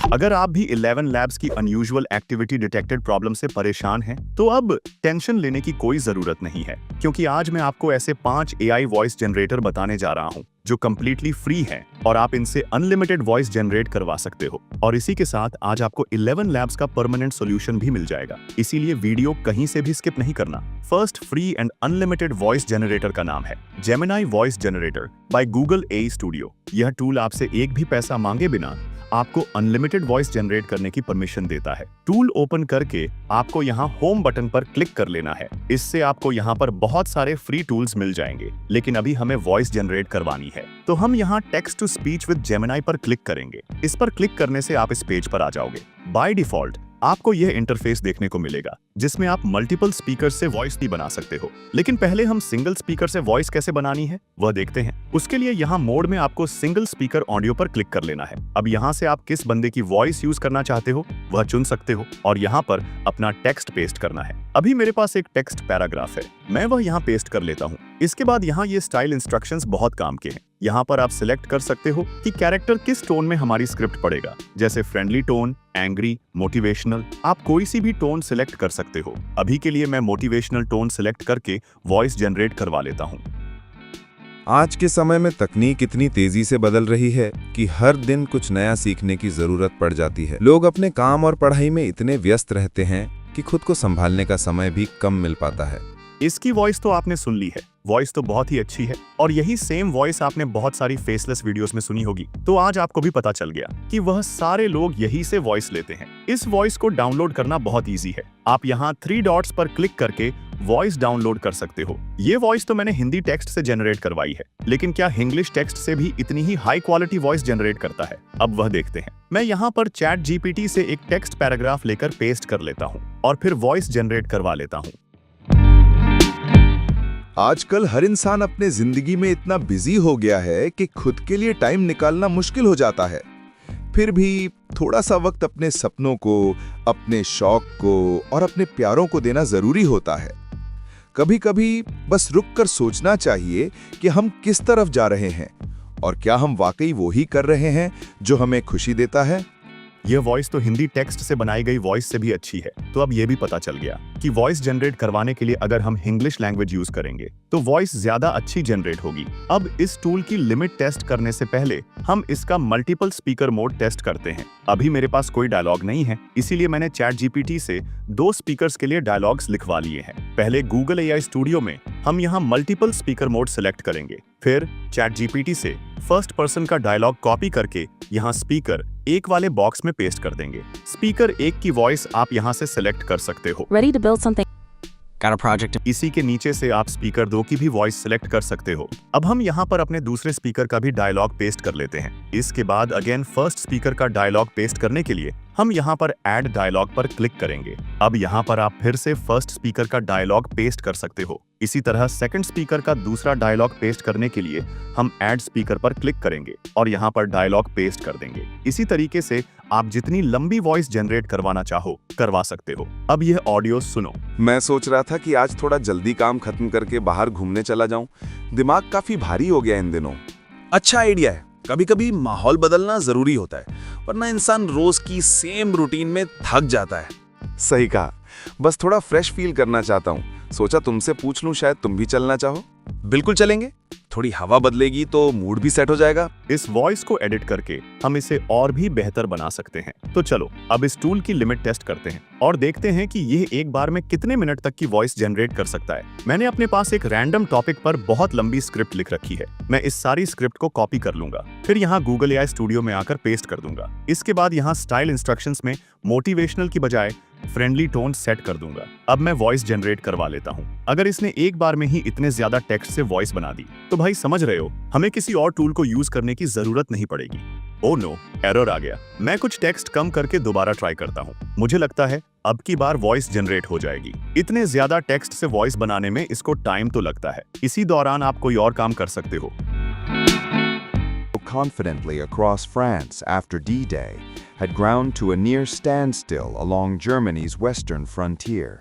अगर आप भी 11 लैब्स की अनयूजुअल एक्टिविटी डिटेक्टेड प्रॉब्लम से परेशान हैं, तो अब टेंशन लेने की कोई जरूरत नहीं है, क्योंकि आज मैं आपको ऐसे 5 एआई वॉइस जनरेटर बताने जा रहा हूं जो कंप्लीटली फ्री हैं और आप इनसे अनलिमिटेड वॉइस जनरेट करवा सकते हो। और इसी के साथ आज आपको 11 लैब्स का परमानेंट सॉल्यूशन भी मिल जाएगा, इसीलिए वीडियो कहीं से भी स्किप नहीं करना। First free and unlimited voice generator का नाम है Gemini voice generator by Google AI studio. यह टूल आपसे एक भी पैसा मांगे बिना आपको अनलिमिटेड वॉइस जनरेट करने की परमिशन देता है। टूल ओपन करके आपको यहाँ होम बटन पर क्लिक कर लेना है। इससे आपको यहाँ पर बहुत सारे फ्री टूल्स मिल जाएंगे, लेकिन अभी हमें वॉइस जनरेट करवानी है, तो हम यहाँ text to speech with Gemini पर क्लिक करेंगे। इस पर क्लिक करने से आप इस पेज पर आ जाओगे। बाय डिफॉल्ट आपको यह इंटरफेस देखने को मिलेगा, जिसमें आप मल्टीपल स्पीकर से वॉइस भी बना सकते हो। लेकिन पहले हम सिंगल स्पीकर से वॉइस कैसे बनानी है वह देखते हैं। उसके लिए यहाँ मोड में आपको सिंगल स्पीकर ऑडियो पर क्लिक कर लेना है। अब यहाँ से आप किस बंदे की वॉइस यूज करना चाहते हो वह चुन सकते हो और यहाँ पर अपना टेक्स्ट पेस्ट करना है। अभी मेरे पास एक टेक्स्ट पैराग्राफ है, मैं वह यहाँ पेस्ट कर लेता हूँ। इसके बाद यहाँ ये स्टाइल इंस्ट्रक्शंस बहुत काम के हैं। यहाँ पर आप सिलेक्ट कर सकते हो कि कैरेक्टर किस टोन में हमारी स्क्रिप्ट पढ़ेगा, जैसे फ्रेंडली टोन, एंग्री, मोटिवेशनल। आप कोई सी भी टोन सिलेक्ट कर सकते हो। अभी के लिए मैं मोटिवेशनल टोन सिलेक्ट करके वॉइस जनरेट करवा लेता हूँ। आज के समय में तकनीक इतनी तेजी से बदल रही है कि हर दिन कुछ नया सीखने की जरूरत पड़ जाती है। लोग अपने काम और पढ़ाई में इतने व्यस्त रहते हैं कि खुद को संभालने का समय भी कम मिल पाता है। इसकी वॉइस तो आपने सुन ली है, वॉइस तो बहुत ही अच्छी है और यही सेम वॉइस आपने बहुत सारी फेसलेस वीडियोस में सुनी होगी। तो आज आपको भी पता चल गया कि वह सारे लोग यही से वॉइस लेते हैं। इस वॉइस को डाउनलोड करना बहुत इजी है। आप यहाँ 3 डॉट्स पर क्लिक करके वॉइस डाउनलोड कर सकते हो। ये वॉइस तो मैंने हिंदी टेक्स्ट से जनरेट करवाई है, लेकिन क्या इंग्लिश टेक्स्ट से भी इतनी ही हाई क्वालिटी वॉइस जनरेट करता है? अब वह देखते हैं। मैं यहाँ पर चैट जीपीटी से एक टेक्स्ट पैराग्राफ लेकर पेस्ट कर लेता हूँ और फिर वॉइस जनरेट करवा लेता हूँ। आजकल हर इंसान अपने जिंदगी में इतना बिजी हो गया है कि खुद के लिए टाइम निकालना मुश्किल हो जाता है। फिर भी थोड़ा सा वक्त अपने सपनों को, अपने शौक को और अपने प्यारों को देना जरूरी होता है। कभी कभी बस रुककर सोचना चाहिए कि हम किस तरफ जा रहे हैं और क्या हम वाकई वो ही कर रहे हैं जो हमें खुशी देता है। यह वॉइस तो हिंदी टेक्स्ट से बनाई गई वॉइस से भी अच्छी है। तो अब यह भी पता चल गया कि वॉइस जनरेट करवाने के लिए अगर हम इंग्लिश लैंग्वेज यूज करेंगे तो वॉइस ज्यादा अच्छी जनरेट होगी। अब इस टूल की लिमिट टेस्ट करने से पहले हम इसका मल्टीपल स्पीकर मोड टेस्ट करते हैं। अभी मेरे पास कोई डायलॉग नहीं है, इसीलिए मैंने चैट जीपीटी से 2 स्पीकर्स के लिए डायलॉग्स लिखवा लिए हैं। पहले गूगल एआई स्टूडियो में हम यहाँ मल्टीपल स्पीकर मोड सिलेक्ट करेंगे, फिर चैट जीपीटी से फर्स्ट पर्सन का डायलॉग कॉपी करके यहाँ स्पीकर 1 वाले बॉक्स में पेस्ट कर देंगे। स्पीकर 1 की वॉइस आप यहाँ से सिलेक्ट कर सकते हो। Ready to build something. Got a project. इसी के नीचे से आप स्पीकर 2 की भी वॉइस सिलेक्ट कर सकते हो। अब हम यहाँ पर अपने दूसरे स्पीकर का भी डायलॉग पेस्ट कर लेते हैं। इसके बाद अगेन फर्स्ट स्पीकर का डायलॉग पेस्ट करने के लिए हम यहाँ पर ऐड डायलॉग पर क्लिक करेंगे। अब यहाँ पर आप फिर से फर्स्ट स्पीकर का डायलॉग पेस्ट कर सकते हो। इसी तरह सेकंड स्पीकर का दूसरा डायलॉग पेस्ट करने के लिए हम ऐड स्पीकर पर क्लिक करेंगे और यहाँ पर डायलॉग पेस्ट कर देंगे। इसी तरीके से आप जितनी लंबी वॉइस जनरेट करवाना चाहो करवा सकते हो। अब यह ऑडियो सुनो। मैं सोच रहा था कि आज थोड़ा जल्दी काम खत्म करके बाहर घूमने चला जाऊं। दिमाग काफी भारी हो गया इन दिनों। अच्छा आइडिया है। कभी कभी माहौल बदलना जरूरी होता है, वरना इंसान रोज की सेम रूटीन में थक जाता है। सही कहा, बस थोड़ा फ्रेश फील करना चाहता हूँ। सोचा तुमसे पूछ लूं, शायद तुम भी चलना चाहो। बिल्कुल चलेंगे। थोड़ी हवा बदलेगी तो मूड भी सेट हो जाएगा। इस वॉइस को एडिट करके हम इसे और भी बेहतर बना सकते हैं। तो चलो अब इस टूल की लिमिट टेस्ट करते हैं और देखते हैं कि यह एक बार में कितने मिनट तक की वॉइस जनरेट कर सकता है। मैंने अपने पास एक रैंडम टॉपिक पर बहुत लंबी स्क्रिप्ट लिख रखी है। मैं इस सारी स्क्रिप्ट को कॉपी कर लूंगा, फिर यहाँ गूगल एआई स्टूडियो में आकर पेस्ट कर दूंगा। इसके बाद यहाँ स्टाइल इंस्ट्रक्शंस में मोटिवेशनल की बजाय फ्रेंडली टोन सेट कर दूंगा। अब मैं वॉइस जनरेट करवा लेता हूँ। अगर इसने एक बार में ही इतने ज्यादा टेक्स्ट से वॉइस बना दी तो भाई समझ रहे हो, हमें किसी और टूल को यूज करने की जरूरत नहीं पड़ेगी। ओह नो, एरर आ गया। मैं कुछ टेक्स्ट कम करके दोबारा ट्राई करता हूँ। मुझे लगता है अब की बार वॉइस जनरेट हो जाएगी। इतने ज्यादा टेक्स्ट से वॉइस बनाने में इसको टाइम तो लगता है। इसी दौरान आप कोई और काम कर सकते हो। Confidently across France after D-Day had ground to a near standstill along Germany's western frontier.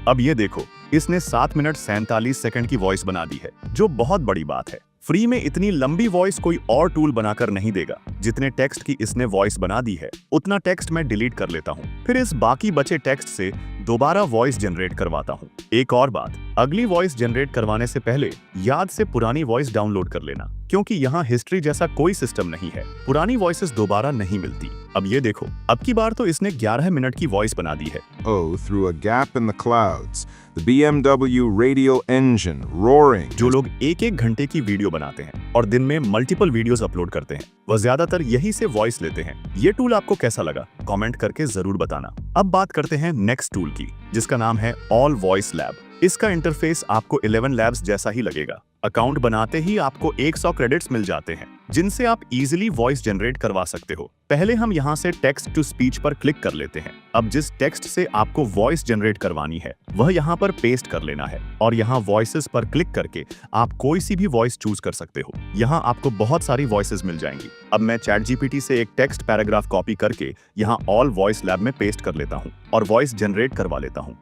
अब ये देखो, इसने 7 मिनट 47 सेकंड की वॉइस बना दी है, जो बहुत बड़ी बात है। फ्री में इतनी लंबी वॉइस कोई और टूल बनाकर नहीं देगा। जितने टेक्स्ट की इसने वॉइस बना दी है उतना टेक्स्ट मैं डिलीट कर लेता हूँ, फिर इस बाकी बचे टेक्स्ट से दोबारा वॉइस जनरेट करवाता हूँ। एक और बात, अगली वॉइस जनरेट करवाने से पहले याद से पुरानी वॉइस डाउनलोड कर लेना, क्योंकि यहाँ हिस्ट्री जैसा कोई सिस्टम नहीं है, पुरानी वॉइसेस दोबारा नहीं मिलती। अब ये देखो, अब की बार तो इसने 11 मिनट की वॉइस बना दी है। Oh, through a gap in the clouds, the BMW radial engine roaring. जो लोग एक एक घंटे की वीडियो बनाते हैं और दिन में मल्टीपल वीडियोस अपलोड करते हैं, वह ज्यादातर यही से वॉइस लेते हैं। ये टूल आपको कैसा लगा कमेंट करके जरूर बताना। अब बात करते हैं नेक्स्ट टूल की, जिसका नाम है ऑल वॉइस लैब। इसका इंटरफेस आपको 11 लैब्स जैसा ही लगेगा। अकाउंट बनाते ही आपको 100 क्रेडिट्स मिल जाते हैं, जिनसे आप इजीली वॉइस जनरेट करवा सकते हो। पहले हम यहाँ से टेक्स्ट टू स्पीच पर क्लिक कर लेते हैं। अब जिस टेक्स्ट से आपको वॉइस जनरेट करवानी है वह यहाँ पर पेस्ट कर लेना है और यहाँ वॉइसेस पर क्लिक करके आप कोई सी भी वॉइस चूज कर सकते हो। यहाँ आपको बहुत सारी वॉइसेस मिल जाएंगी। अब मैं ChatGPT से एक टेक्स्ट पैराग्राफ कॉपी करके यहाँ ऑल वॉइस लैब में पेस्ट कर लेता हूँ और वॉइस जनरेट करवा लेता हूँ।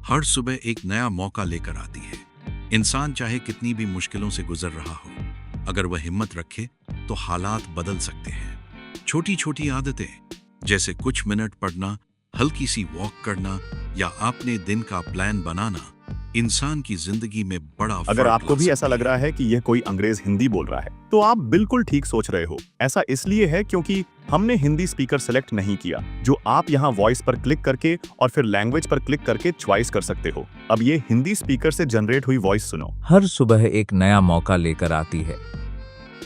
हर सुबह एक नया मौका लेकर आती है। इंसान चाहे कितनी भी मुश्किलों से गुजर रहा हो, अगर वह हिम्मत रखे तो हालात बदल सकते हैं। छोटी छोटी आदतें जैसे कुछ मिनट पढ़ना, हल्की सी वॉक करना या अपने दिन का प्लान बनाना इंसान की जिंदगी में बड़ा अगर फर्क आपको ला भी ऐसा सकती लग रहा है कि यह कोई अंग्रेज हिंदी बोल रहा है, तो आप बिल्कुल ठीक सोच रहे हो। ऐसा इसलिए है क्योंकि हमने हिंदी स्पीकर सेलेक्ट नहीं किया, जो आप यहाँ वॉइस पर क्लिक करके और फिर लैंग्वेज पर क्लिक करके चॉइस कर सकते हो। अब ये हिंदी स्पीकर से जनरेट हुई वॉइस सुनो। हर सुबह एक नया मौका लेकर आती है।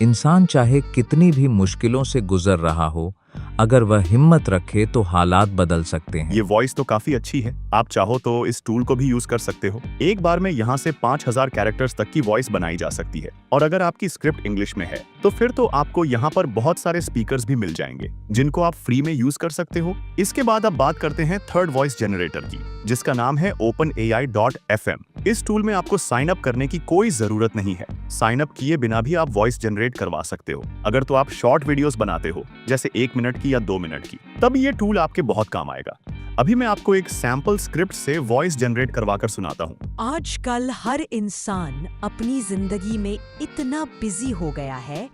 इंसान चाहे कितनी भी मुश्किलों से गुजर रहा हो, अगर वह हिम्मत रखे तो हालात बदल सकते हैं। ये वॉइस तो काफी अच्छी है। आप चाहो तो इस टूल को भी यूज कर सकते हो। एक बार में यहाँ से 5000 कैरेक्टर्स तक की वॉइस बनाई जा सकती है। और अगर आपकी स्क्रिप्ट इंग्लिश में है तो फिर तो आपको यहाँ पर बहुत सारे स्पीकर्स भी मिल जाएंगे, जिनको आप फ्री में यूज कर सकते हो। इसके बाद अब बात करते हैं थर्ड वॉइस जनरेटर की, जिसका नाम है OpenAI.fm। इस टूल में आपको साइन अप करने की कोई जरूरत नहीं है। साइन अप किए बिना भी आप वॉइस जनरेट करवा सकते हो। अगर तो आप शॉर्ट वीडियोस बनाते हो, जैसे 1 मिनट की या 2 मिनट की, तब ये टूल आपके बहुत काम आएगा। अभी मैं आपको एक सैंपल स्क्रिप्ट से वॉइस जनरेट करवाकर सुनाता हूँ। आजकल हर इंसान अपनी जिंदगी में इतना बिजी हो गया है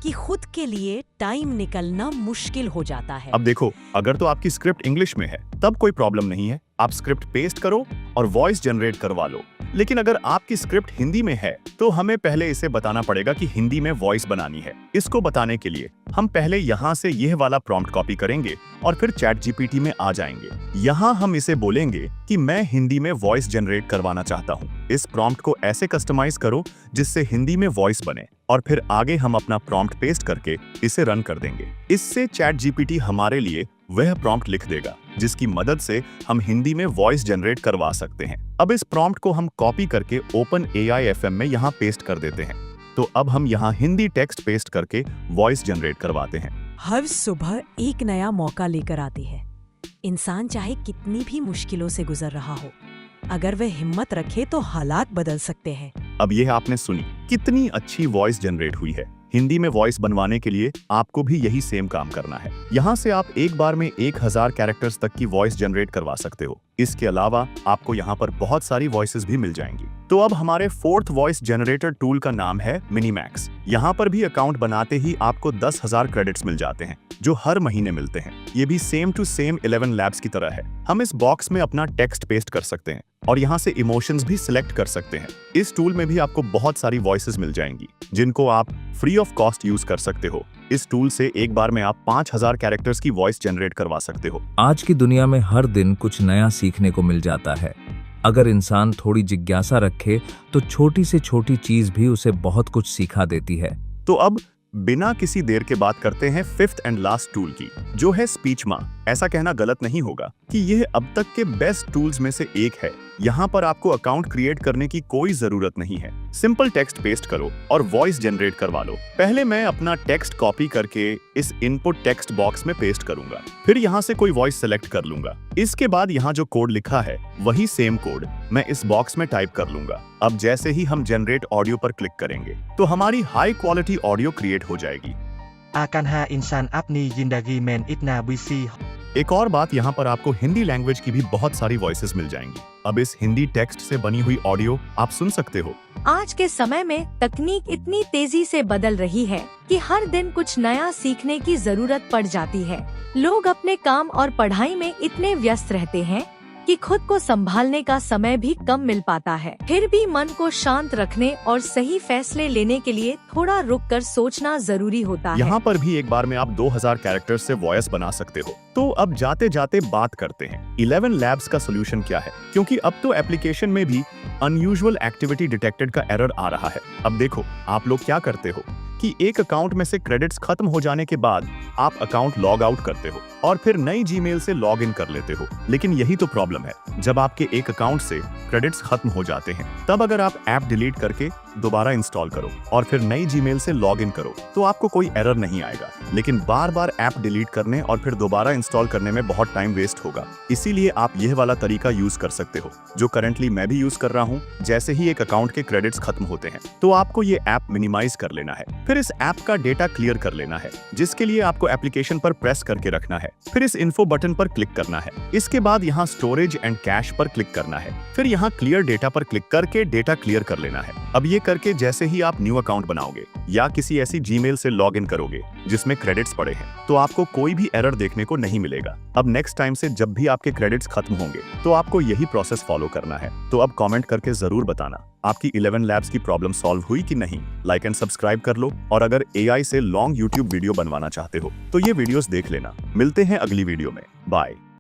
कि खुद के लिए टाइम निकलना मुश्किल हो जाता है। अब देखो, अगर तो आपकी स्क्रिप्ट इंग्लिश में है तब कोई प्रॉब्लम नहीं है, आप स्क्रिप्ट पेस्ट करो और वॉइस जनरेट करवा लो। लेकिन अगर आपकी स्क्रिप्ट हिंदी में है तो हमें पहले इसे बताना पड़ेगा कि हिंदी में वॉइस बनानी है। इसको बताने के लिए हम पहले यहाँ से यह वाला प्रॉम्प्ट कॉपी करेंगे और फिर ChatGPT में आ जाएंगे। यहाँ हम इसे बोलेंगे कि मैं हिंदी में वॉइस जनरेट करवाना चाहता हूँ। इस प्रॉम्प्ट को ऐसे कस्टमाइज करो जिससे हिंदी में वॉइस बने और फिर आगे हम अपना प्रॉम्प्ट पेस्ट करके इसे रन कर देंगे। इससे ChatGPT हमारे लिए वह प्रॉम्प्ट लिख देगा जिसकी मदद से हम हिंदी में वॉइस जनरेट करवा सकते हैं। अब इस प्रॉम्प्ट को हम कॉपी करके OpenAI.fm में यहाँ पेस्ट कर देते हैं। तो अब हम यहाँ हिंदी टेक्स्ट पेस्ट करके वॉइस जनरेट करवाते हैं। हर सुबह एक नया मौका लेकर आती है। इंसान चाहे कितनी भी मुश्किलों से गुजर रहा हो, अगर वह हिम्मत रखे तो हालात बदल सकते हैं। अब यह आपने सुनी, कितनी अच्छी वॉइस जनरेट हुई है। हिंदी में वॉइस बनवाने के लिए आपको भी यही सेम काम करना है। यहाँ से आप एक बार में 1000 कैरेक्टर्स तक की वॉइस जनरेट करवा सकते हो। इसके अलावा आपको यहाँ पर बहुत सारी वॉइसेस भी मिल जाएंगी। तो अब हमारे फोर्थ वॉइस जनरेटर टूल का नाम है मिनीमैक्स। यहाँ पर भी अकाउंट बनाते ही आपको 10,000 क्रेडिट्स मिल जाते हैं, जो हर महीने मिलते हैं। ये भी सेम टू सेम 11 लैब्स की तरह है। हम इस बॉक्स में अपना टेक्स्ट पेस्ट कर सकते हैं और यहाँ से इमोशंस भी सिलेक्ट कर सकते हैं। इस टूल में भी आपको बहुत सारी वॉइसेस मिल जाएंगी, जिनको आप फ्री ऑफ कॉस्ट यूज कर सकते हो। इस टूल से एक बार में आप 5000 कैरेक्टर्स की वॉइस जनरेट करवा सकते हो। आज की दुनिया में हर दिन कुछ नया सीखने को मिल जाता है। अगर इंसान थोड़ी जिज्ञासा रखे तो छोटी से छोटी चीज भी उसे बहुत कुछ सिखा देती है। तो अब बिना किसी देर के बात करते हैं फिफ्थ एंड लास्ट टूल की, जो है स्पीचमा। ऐसा कहना गलत नहीं होगा कि यह अब तक के बेस्ट टूल्स में से एक है। यहाँ पर आपको अकाउंट क्रिएट करने की कोई जरूरत नहीं है। सिंपल टेक्स्ट पेस्ट करो और वॉइस जनरेट करवा लो। पहले मैं अपना टेक्स्ट कॉपी करके इस इनपुट टेक्स्ट बॉक्स में पेस्ट करूंगा, फिर यहाँ से कोई वॉइस सेलेक्ट कर लूंगा। इसके बाद यहाँ जो कोड लिखा है वही सेम कोड मैं इस बॉक्स में टाइप कर लूंगा। अब जैसे ही हम जनरेट ऑडियो पर क्लिक करेंगे तो हमारी हाई क्वालिटी ऑडियो क्रिएट हो जाएगी। Akan ha insan apni zindagi men itna busy एक और बात, यहाँ पर आपको हिंदी लैंग्वेज की भी बहुत सारी वॉइसेस मिल जाएंगी। अब इस हिंदी टेक्स्ट से बनी हुई ऑडियो आप सुन सकते हो। आज के समय में तकनीक इतनी तेजी से बदल रही है कि हर दिन कुछ नया सीखने की जरूरत पड़ जाती है। लोग अपने काम और पढ़ाई में इतने व्यस्त रहते हैं कि खुद को संभालने का समय भी कम मिल पाता है। फिर भी मन को शांत रखने और सही फैसले लेने के लिए थोड़ा रुककर सोचना जरूरी होता है। यहाँ पर भी एक बार में आप 2000 कैरेक्टर्स से वॉइस बना सकते हो। तो अब जाते जाते बात करते हैं 11 लैब्स का सोल्यूशन क्या है, क्योंकि अब तो एप्लीकेशन में भी अनयूजुअल एक्टिविटी डिटेक्टेड का एरर आ रहा है। अब देखो, आप लोग क्या करते हो कि एक अकाउंट में से क्रेडिट्स खत्म हो जाने के बाद आप अकाउंट लॉग आउट करते हो और फिर नई जीमेल से लॉग इन कर लेते हो। लेकिन यही तो प्रॉब्लम है, जब आपके एक अकाउंट से क्रेडिट्स खत्म हो जाते हैं तब अगर आप ऐप डिलीट करके दोबारा इंस्टॉल करो और फिर नई जीमेल से लॉग इन करो तो आपको कोई एरर नहीं आएगा। लेकिन बार बार ऐप डिलीट करने और फिर दोबारा इंस्टॉल करने में बहुत टाइम वेस्ट होगा। इसीलिए आप यह वाला तरीका यूज कर सकते हो, जो करंटली मैं भी यूज कर रहा हूँ। जैसे ही एक अकाउंट के क्रेडिट्स खत्म होते हैं तो आपको ये ऐप मिनिमाइज कर लेना है, फिर इस ऐप का डेटा क्लियर कर लेना है, जिसके लिए आपको एप्लीकेशन पर प्रेस करके रखना है। फिर इस इन्फो बटन पर क्लिक करना है। इसके बाद यहाँ स्टोरेज एंड कैश पर क्लिक करना है। फिर यहाँ क्लियर डेटा पर क्लिक करके डेटा क्लियर कर लेना है। अब ये करके जैसे ही आप न्यू अकाउंट बनाओगे या किसी ऐसी जीमेल से लॉग इन करोगे जिसमें क्रेडिट्स पड़े हैं तो आपको कोई भी एरर देखने को नहीं मिलेगा। अब नेक्स्ट टाइम से जब भी आपके क्रेडिट्स खत्म होंगे तो आपको यही प्रोसेस फॉलो करना है। तो अब कमेंट करके जरूर बताना आपकी 11 लैब्स की प्रॉब्लम सॉल्व हुई कि नहीं। लाइक एंड सब्सक्राइब कर लो और अगर AI से लॉन्ग YouTube वीडियो बनवाना चाहते हो तो ये वीडियोस देख लेना। मिलते हैं अगली वीडियो में। बाय।